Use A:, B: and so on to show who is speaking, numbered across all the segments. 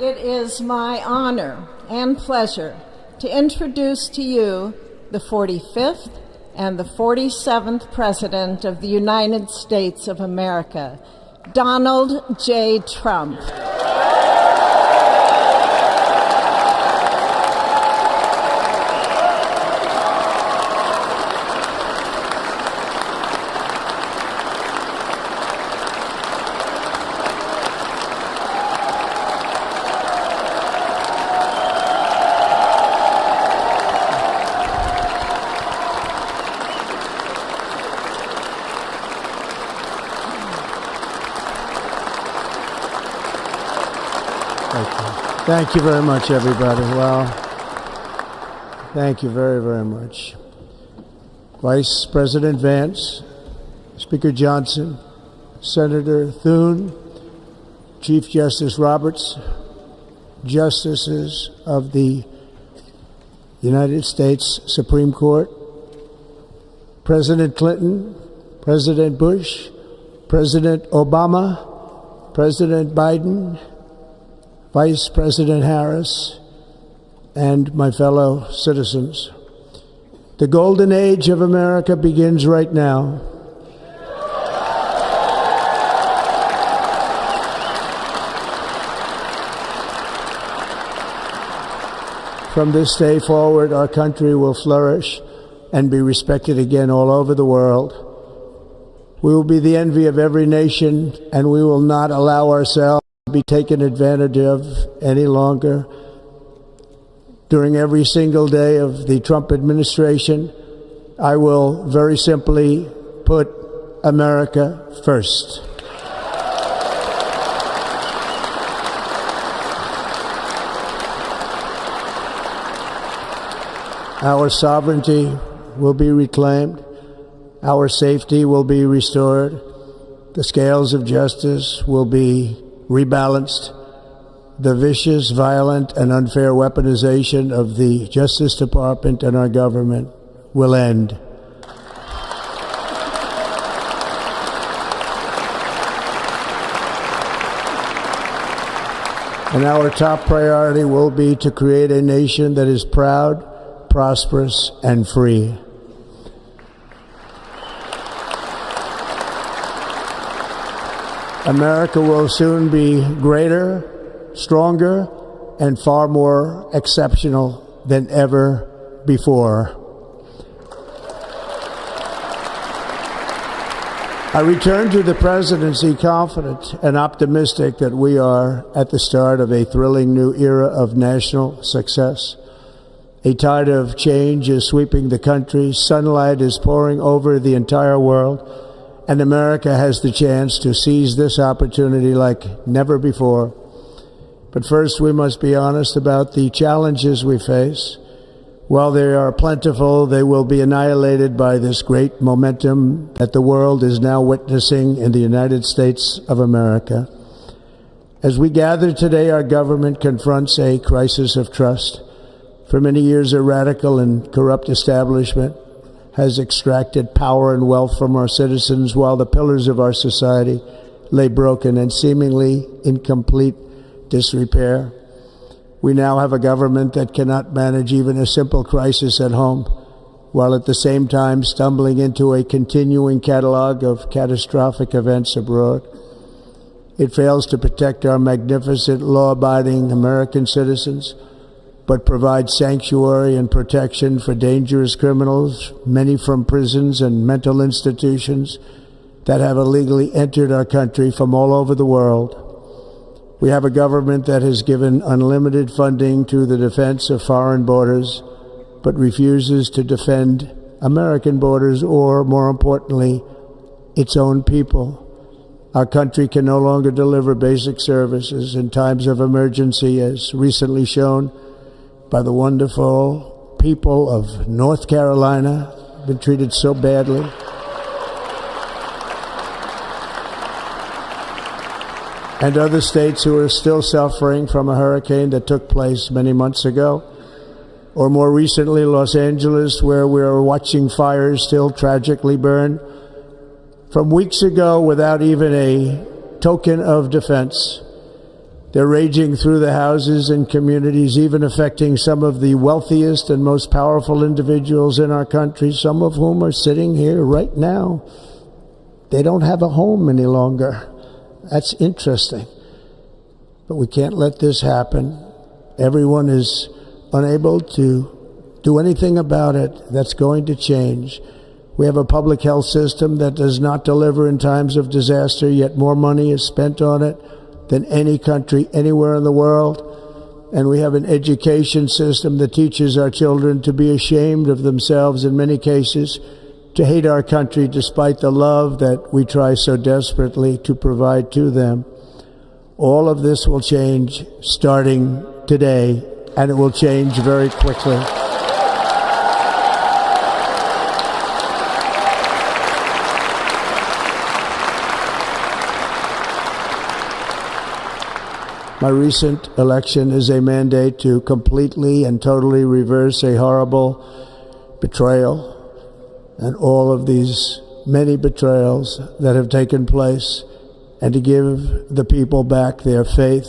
A: It is my honor and pleasure to introduce to you the 45th and the 47th President of the United States of America, Donald J. Trump.
B: Thank you very much, everybody. Well, thank you very, very much. Vice President Vance, Speaker Johnson, Senator Thune, Chief Justice Roberts, Justices of the United States Supreme Court, President Clinton, President Bush, President Obama, President Biden, Vice President Harris, and my fellow citizens. The golden age of America begins right now. From this day forward, our country will flourish and be respected again all over the world. We will be the envy of every nation, and we will not allow ourselves be taken advantage of any longer. During every single day of the Trump administration, I will very simply put America first. Our sovereignty will be reclaimed. Our safety will be restored. The scales of justice will be rebalanced. The vicious, violent, and unfair weaponization of the Justice Department and our government will end. And our top priority will be to create a nation that is proud, prosperous, and free. America will soon be greater, stronger, and far more exceptional than ever before. I return to the presidency confident and optimistic that we are at the start of a thrilling new era of national success. A tide of change is sweeping the country. Sunlight is pouring over the entire world. And America has the chance to seize this opportunity like never before. But first, we must be honest about the challenges we face. While they are plentiful, they will be annihilated by this great momentum that the world is now witnessing in the United States of America. As we gather today, our government confronts a crisis of trust. For many years, a radical and corrupt establishment has extracted power and wealth from our citizens while the pillars of our society lay broken and seemingly in complete disrepair. We now have a government that cannot manage even a simple crisis at home, while at the same time stumbling into a continuing catalog of catastrophic events abroad. It fails to protect our magnificent, law-abiding American citizens, but provides sanctuary and protection for dangerous criminals, many from prisons and mental institutions that have illegally entered our country from all over the world. We have a government that has given unlimited funding to the defense of foreign borders, but refuses to defend American borders or, more importantly, its own people. Our country can no longer deliver basic services in times of emergency, as recently shown by the wonderful people of North Carolina, been treated so badly. And other states who are still suffering from a hurricane that took place many months ago. Or more recently, Los Angeles, where we are watching fires still tragically burn. From weeks ago, without even a token of defense, They're raging through the houses and communities, even affecting some of the wealthiest and most powerful individuals in our country, some of whom are sitting here right now. They don't have a home any longer. That's interesting. But we can't let this happen. Everyone is unable to do anything about it. That's going to change. We have a public health system that does not deliver in times of disaster, yet more money is spent on it than any country anywhere in the world. And we have an education system that teaches our children to be ashamed of themselves in many cases, to hate our country despite the love that we try so desperately to provide to them. All of this will change starting today, and it will change very quickly. My recent election is a mandate to completely and totally reverse a horrible betrayal and all of these many betrayals that have taken place, and to give the people back their faith,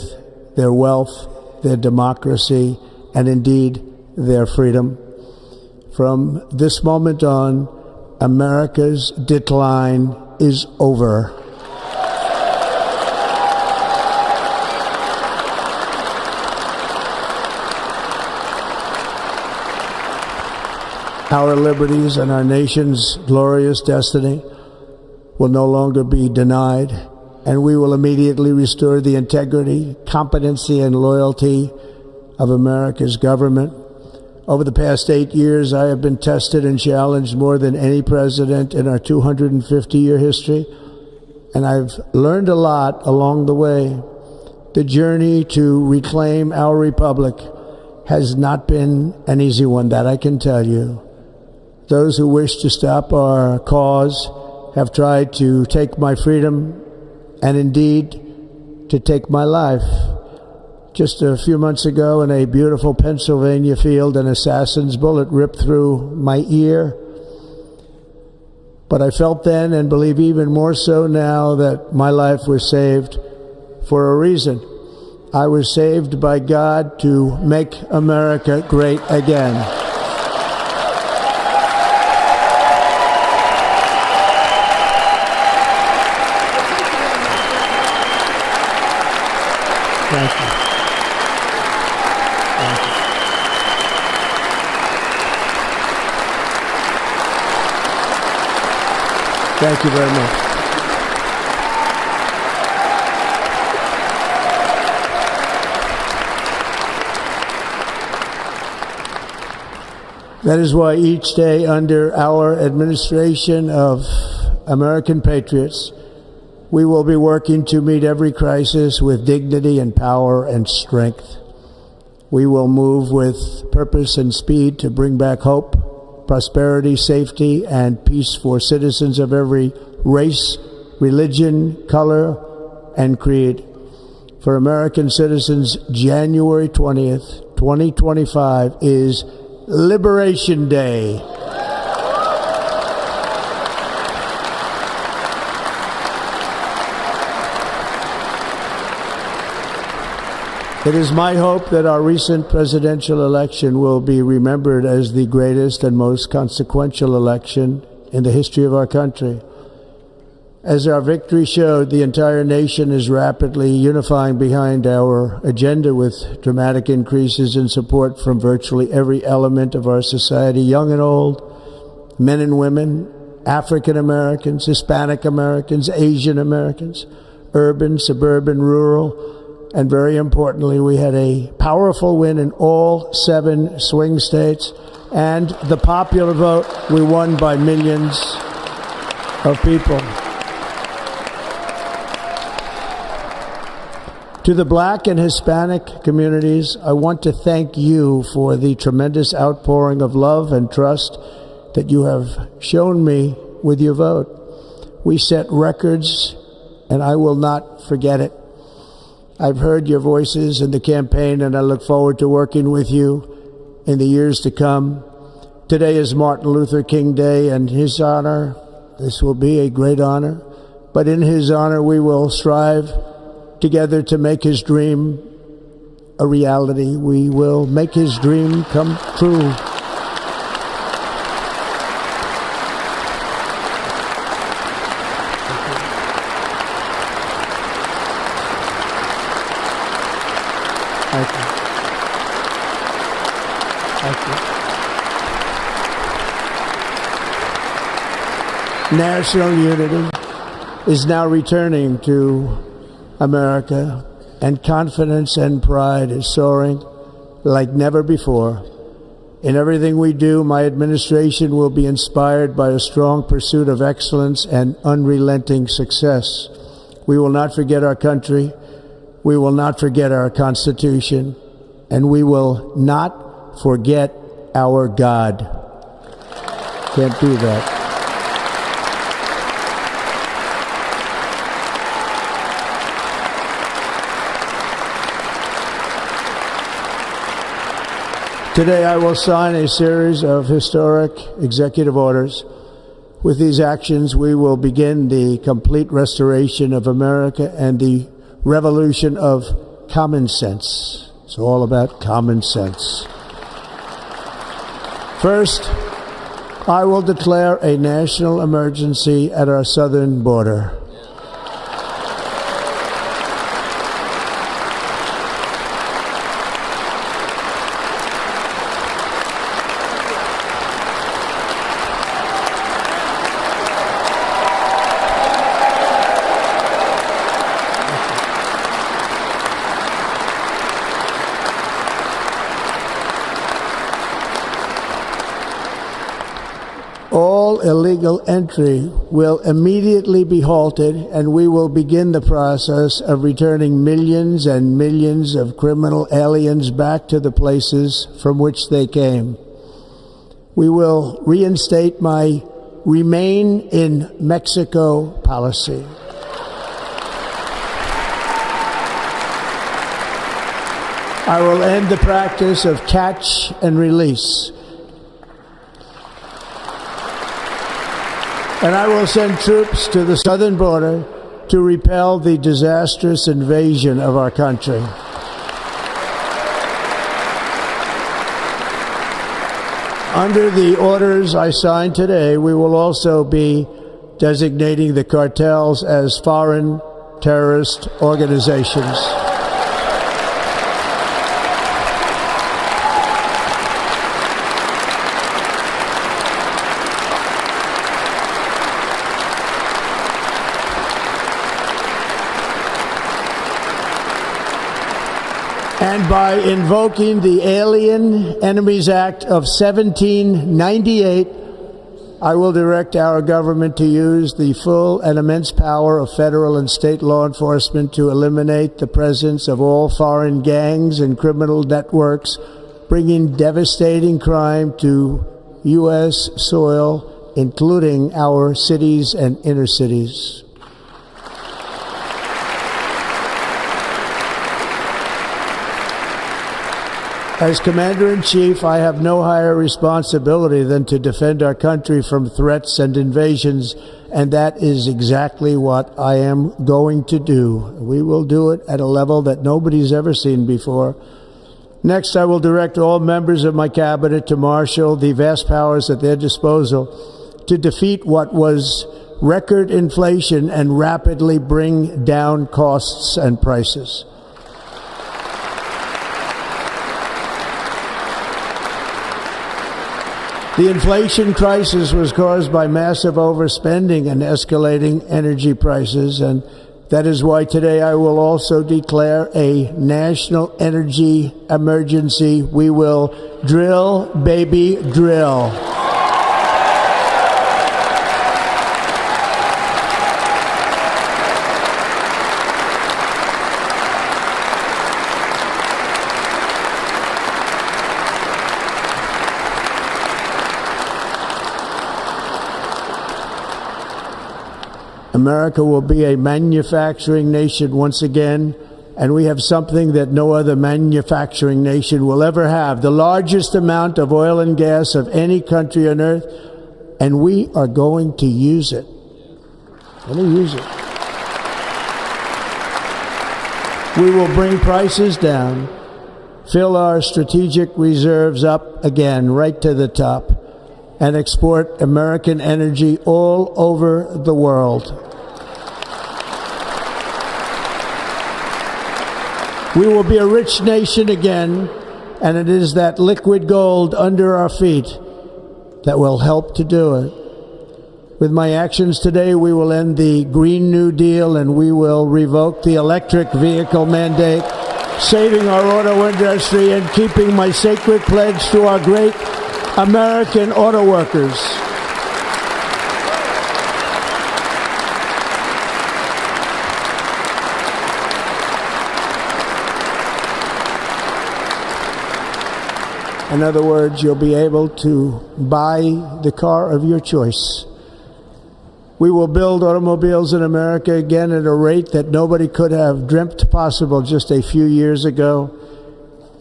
B: their wealth, their democracy, and indeed their freedom. From this moment on, America's decline is over. Our liberties and our nation's glorious destiny will no longer be denied, and we will immediately restore the integrity, competency, and loyalty of America's government. Over the past 8 years, I have been tested and challenged more than any president in our 250-year history, and I've learned a lot along the way. The journey to reclaim our republic has not been an easy one, that I can tell you. Those who wish to stop our cause have tried to take my freedom and indeed to take my life. Just a few months ago in a beautiful Pennsylvania field, an assassin's bullet ripped through my ear. But I felt then, and believe even more so now, that my life was saved for a reason. I was saved by God to make America great again. Thank you. Thank you. Thank you very much. That is why each day under our administration of American patriots, we will be working to meet every crisis with dignity and power and strength. We will move with purpose and speed to bring back hope, prosperity, safety, and peace for citizens of every race, religion, color, and creed. For American citizens, January 20th, 2025 is Liberation Day. It is my hope that our recent presidential election will be remembered as the greatest and most consequential election in the history of our country. As our victory showed, the entire nation is rapidly unifying behind our agenda with dramatic increases in support from virtually every element of our society, young and old, men and women, African Americans, Hispanic Americans, Asian Americans, urban, suburban, rural. And very importantly, we had a powerful win in all 7 swing states. And the popular vote, we won by millions of people. To the Black and Hispanic communities, I want to thank you for the tremendous outpouring of love and trust that you have shown me with your vote. We set records, and I will not forget it. I've heard your voices in the campaign, and I look forward to working with you in the years to come. Today is Martin Luther King Day, and his honor, this will be a great honor, but in his honor we will strive together to make his dream a reality. We will make his dream come true. Thank you. Thank you. National unity is now returning to America, and confidence and pride is soaring like never before. In everything we do, my administration will be inspired by a strong pursuit of excellence and unrelenting success. We will not forget our country. We will not forget our Constitution, and we will not forget our God. Can't do that. Today I will sign a series of historic executive orders. With these actions, we will begin the complete restoration of America and the revolution of common sense. It's all about common sense. First, I will declare a national emergency at our southern border. All illegal entry will immediately be halted, and we will begin the process of returning millions and millions of criminal aliens back to the places from which they came. We will reinstate my Remain in Mexico policy. I will end the practice of catch and release. And I will send troops to the southern border to repel the disastrous invasion of our country. Under the orders I signed today, we will also be designating the cartels as foreign terrorist organizations. And by invoking the Alien Enemies Act of 1798, I will direct our government to use the full and immense power of federal and state law enforcement to eliminate the presence of all foreign gangs and criminal networks, bringing devastating crime to U.S. soil, including our cities and inner cities. As Commander-in-Chief, I have no higher responsibility than to defend our country from threats and invasions, and that is exactly what I am going to do. We will do it at a level that nobody's ever seen before. Next, I will direct all members of my cabinet to marshal the vast powers at their disposal to defeat what was record inflation and rapidly bring down costs and prices. The inflation crisis was caused by massive overspending and escalating energy prices, and that is why today I will also declare a national energy emergency. We will drill, baby, drill. America will be a manufacturing nation once again, and we have something that no other manufacturing nation will ever have, the largest amount of oil and gas of any country on earth, and we are going to use it. We're going to use it. We will bring prices down, fill our strategic reserves up again right to the top, and export American energy all over the world. We will be a rich nation again, and it is that liquid gold under our feet that will help to do it. With my actions today, we will end the Green New Deal and we will revoke the electric vehicle mandate, saving our auto industry and keeping my sacred pledge to our great American auto workers. In other words, you'll be able to buy the car of your choice. We will build automobiles in America again at a rate that nobody could have dreamt possible just a few years ago.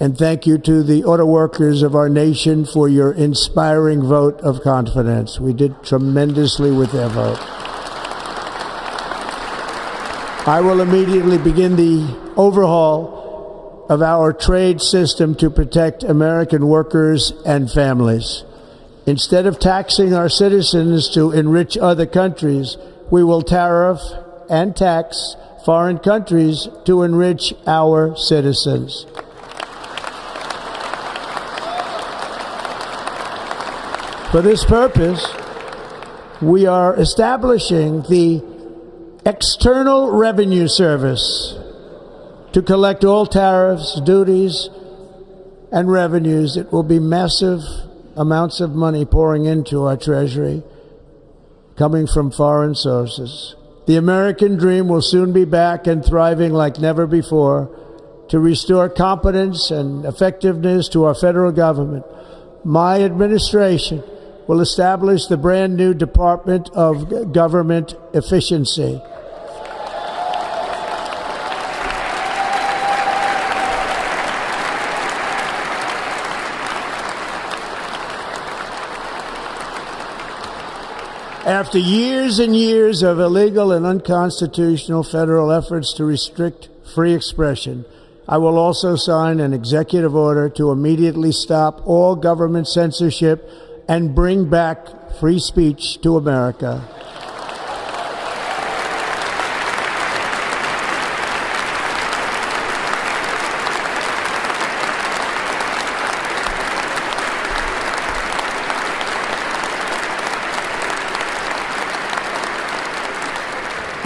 B: And thank you to the auto workers of our nation for your inspiring vote of confidence. We did tremendously with their vote. I will immediately begin the overhaul of our trade system to protect American workers and families. Instead of taxing our citizens to enrich other countries, we will tariff and tax foreign countries to enrich our citizens. For this purpose, we are establishing the External Revenue Service to collect all tariffs, duties, and revenues. It will be massive amounts of money pouring into our treasury, coming from foreign sources. The American dream will soon be back and thriving like never before to restore competence and effectiveness to our federal government. My administration will establish the brand new Department of Government Efficiency. After years and years of illegal and unconstitutional federal efforts to restrict free expression, I will also sign an executive order to immediately stop all government censorship and bring back free speech to America.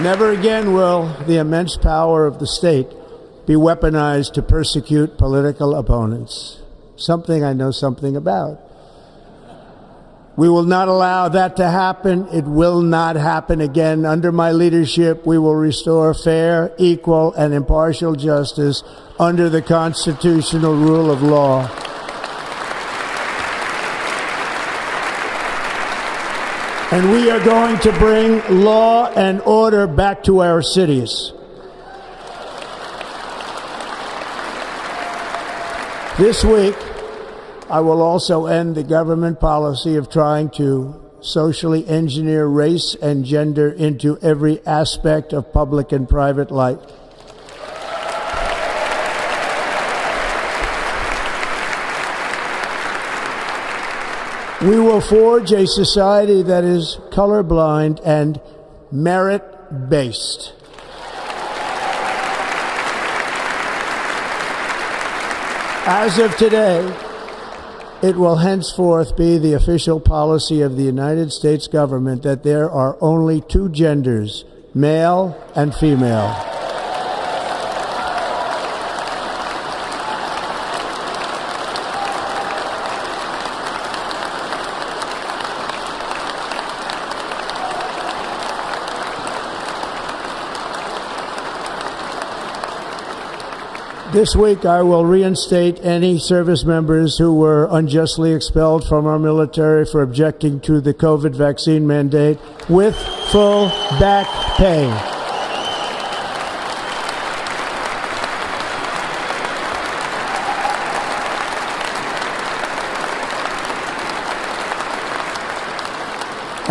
B: Never again will the immense power of the state be weaponized to persecute political opponents, something I know something about. We will not allow that to happen. It will not happen again. Under my leadership, we will restore fair, equal, and impartial justice under the constitutional rule of law. And we are going to bring law and order back to our cities. This week, I will also end the government policy of trying to socially engineer race and gender into every aspect of public and private life. We will forge a society that is colorblind and merit-based. As of today, it will henceforth be the official policy of the United States government that there are only two genders, male and female. This week, I will reinstate any service members who were unjustly expelled from our military for objecting to the COVID vaccine mandate with full back pay.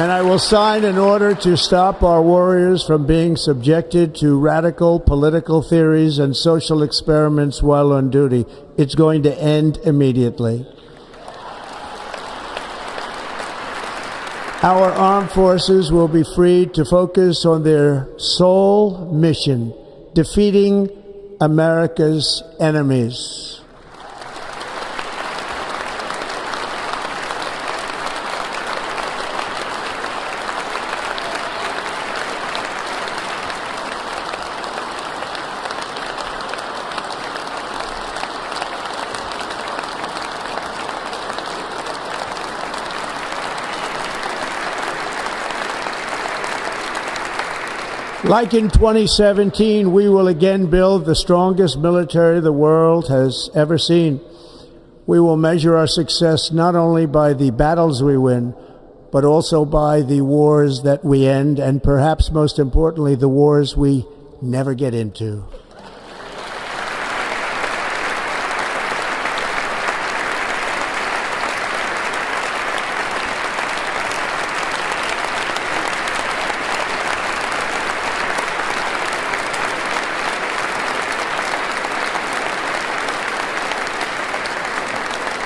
B: And I will sign an order to stop our warriors from being subjected to radical political theories and social experiments while on duty. It's going to end immediately. Our armed forces will be free to focus on their sole mission, defeating America's enemies. Like in 2017, we will again build the strongest military the world has ever seen. We will measure our success not only by the battles we win, but also by the wars that we end, and perhaps most importantly, the wars we never get into.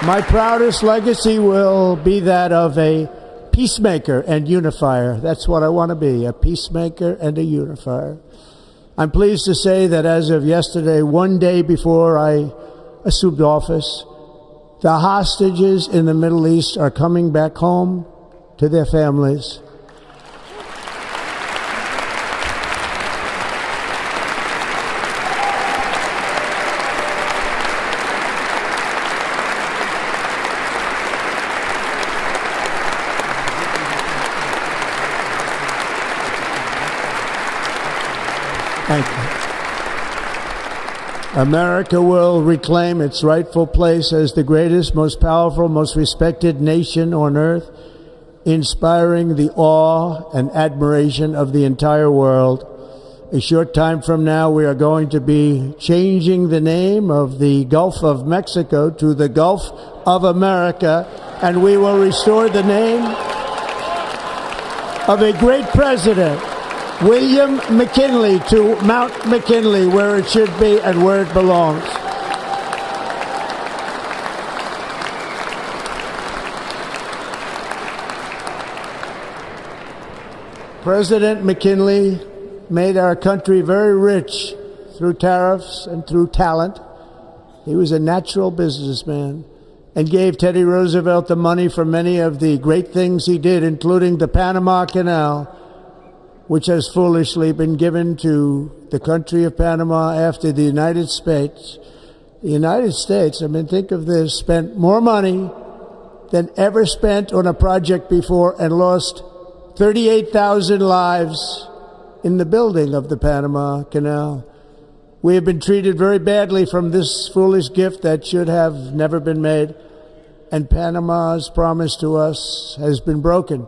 B: My proudest legacy will be that of a peacemaker and unifier. That's what I want to be, a peacemaker and a unifier. I'm pleased to say that as of yesterday, one day before I assumed office, the hostages in the Middle East are coming back home to their families. Thank you. America will reclaim its rightful place as the greatest, most powerful, most respected nation on earth, inspiring the awe and admiration of the entire world. A short time from now, we are going to be changing the name of the Gulf of Mexico to the Gulf of America, and we will restore the name of a great president, William McKinley, to Mount McKinley, where it should be and where it belongs. President McKinley made our country very rich through tariffs and through talent. He was a natural businessman and gave Teddy Roosevelt the money for many of the great things he did, including the Panama Canal, which has foolishly been given to the country of Panama after the United States. The United States, I mean, think of this, spent more money than ever spent on a project before and lost 38,000 lives in the building of the Panama Canal. We have been treated very badly from this foolish gift that should have never been made, and Panama's promise to us has been broken.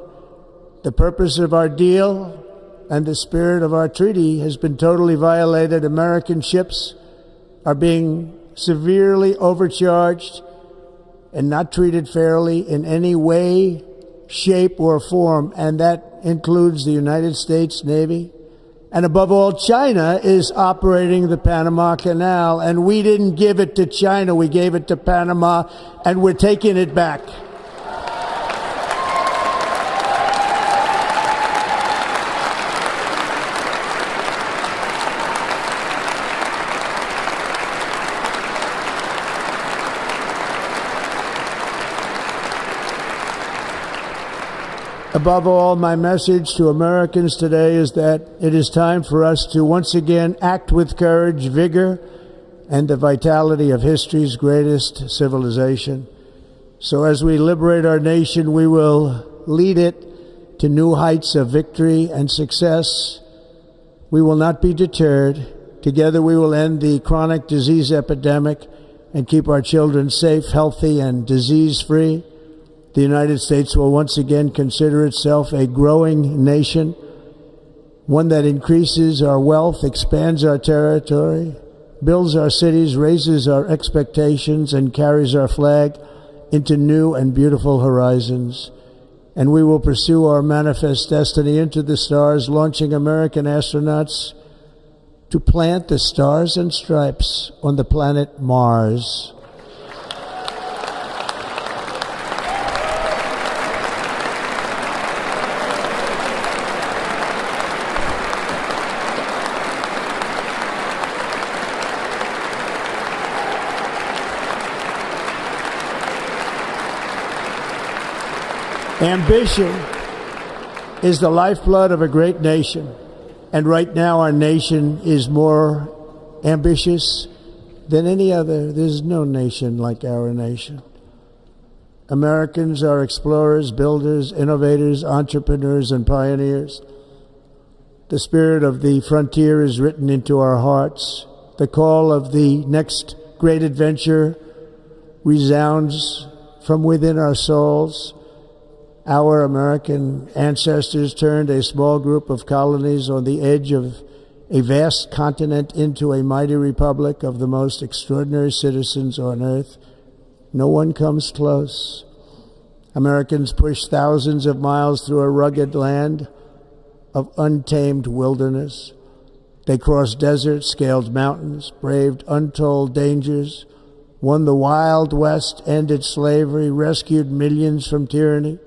B: The purpose of our deal and the spirit of our treaty has been totally violated. American ships are being severely overcharged and not treated fairly in any way, shape, or form, and that includes the United States Navy. And above all, China is operating the Panama Canal, and we didn't give it to China, we gave it to Panama, and we're taking it back. Above all, my message to Americans today is that it is time for us to once again act with courage, vigor, and the vitality of history's greatest civilization. So as we liberate our nation, we will lead it to new heights of victory and success. We will not be deterred. Together we will end the chronic disease epidemic and keep our children safe, healthy, and disease-free. The United States will once again consider itself a growing nation, one that increases our wealth, expands our territory, builds our cities, raises our expectations, and carries our flag into new and beautiful horizons. and we will pursue our manifest destiny into the stars, launching American astronauts to plant the stars and stripes on the planet Mars. Ambition is the lifeblood of a great nation, and right now our nation is more ambitious than any other. There's no nation like our nation. Americans are explorers, builders, innovators, entrepreneurs, and pioneers. The spirit of the frontier is written into our hearts. The call of the next great adventure resounds from within our souls. Our American ancestors turned a small group of colonies on the edge of a vast continent into a mighty republic of the most extraordinary citizens on earth. No one comes close. Americans pushed thousands of miles through a rugged land of untamed wilderness. They crossed deserts, scaled mountains, braved untold dangers, won the Wild West, ended slavery, rescued millions from tyranny,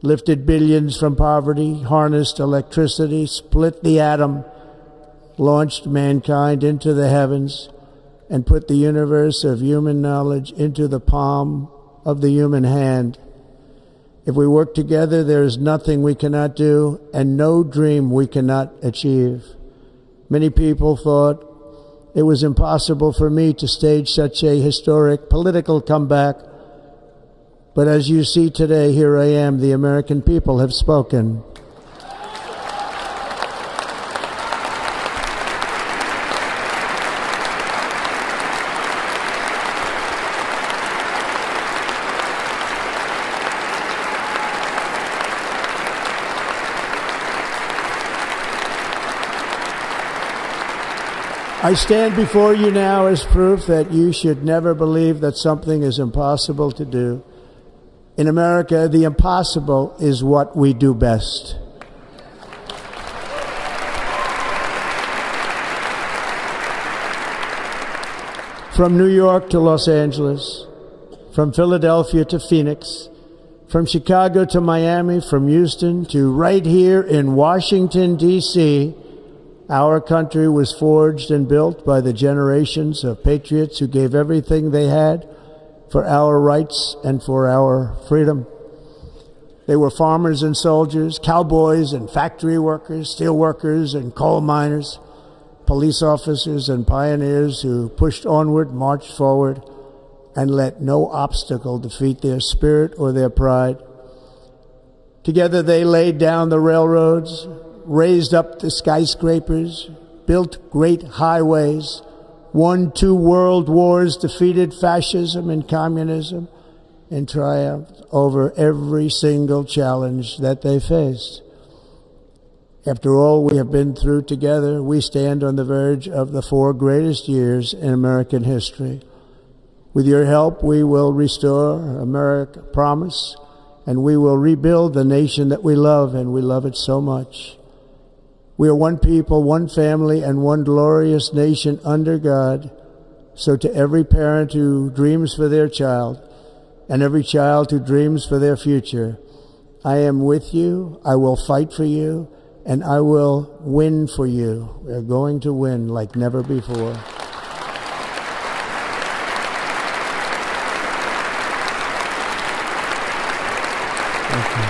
B: lifted billions from poverty, harnessed electricity, split the atom, launched mankind into the heavens, and put the universe of human knowledge into the palm of the human hand. If we work together, there is nothing we cannot do and no dream we cannot achieve. Many people thought it was impossible for me to stage such a historic political comeback. But as you see today, here I am. The American people have spoken. I stand before you now as proof that you should never believe that something is impossible to do. In America, the impossible is what we do best. From New York to Los Angeles, from Philadelphia to Phoenix, from Chicago to Miami, from Houston to right here in Washington, D.C., our country was forged and built by the generations of patriots who gave everything they had for our rights and for our freedom. They were farmers and soldiers, cowboys and factory workers, steel workers and coal miners, police officers and pioneers who pushed onward, marched forward, and let no obstacle defeat their spirit or their pride. Together they laid down the railroads, raised up the skyscrapers, built great highways, won 2 world wars, defeated fascism and communism, and triumphed over every single challenge that they faced. After all we have been through together, we stand on the verge of the 4 greatest years in American history. With your help, we will restore America promise, and we will rebuild the nation that we love, and we love it so much. We are one people, one family, and one glorious nation under God. So to every parent who dreams for their child, and every child who dreams for their future, I am with you, I will fight for you, and I will win for you. We are going to win like never before. Thank you.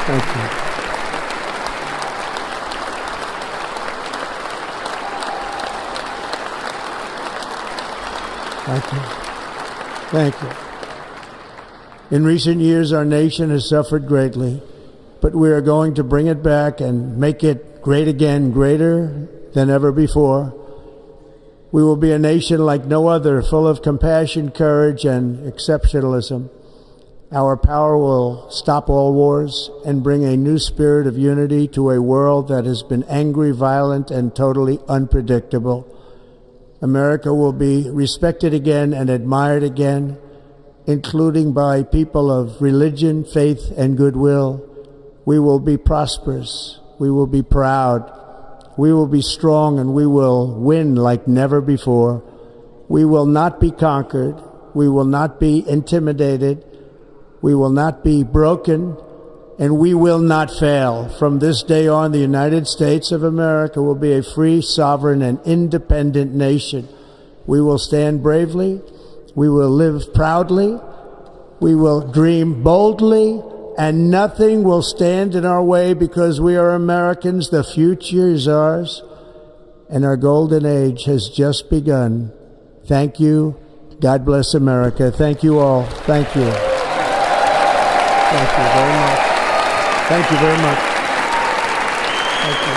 B: Thank you. Thank you. Thank you. In recent years, our nation has suffered greatly, but we are going to bring it back and make it great again, greater than ever before. We will be a nation like no other, full of compassion, courage, and exceptionalism. Our power will stop all wars and bring a new spirit of unity to a world that has been angry, violent, and totally unpredictable. America will be respected again and admired again. including by people of religion, faith, and goodwill. We will be prosperous. We will be proud. We will be strong, and we will win like never before. We will not be conquered. We will not be intimidated. We will not be broken, and we will not fail. From this day on, the United States of America will be a free, sovereign, and independent nation. We will stand bravely. We will live proudly. We will dream boldly, and nothing will stand in our way because we are Americans. The future is ours, and our golden age has just begun. Thank you. God bless America. Thank you all. Thank you. Thank you very much. Thank you very much. Thank you.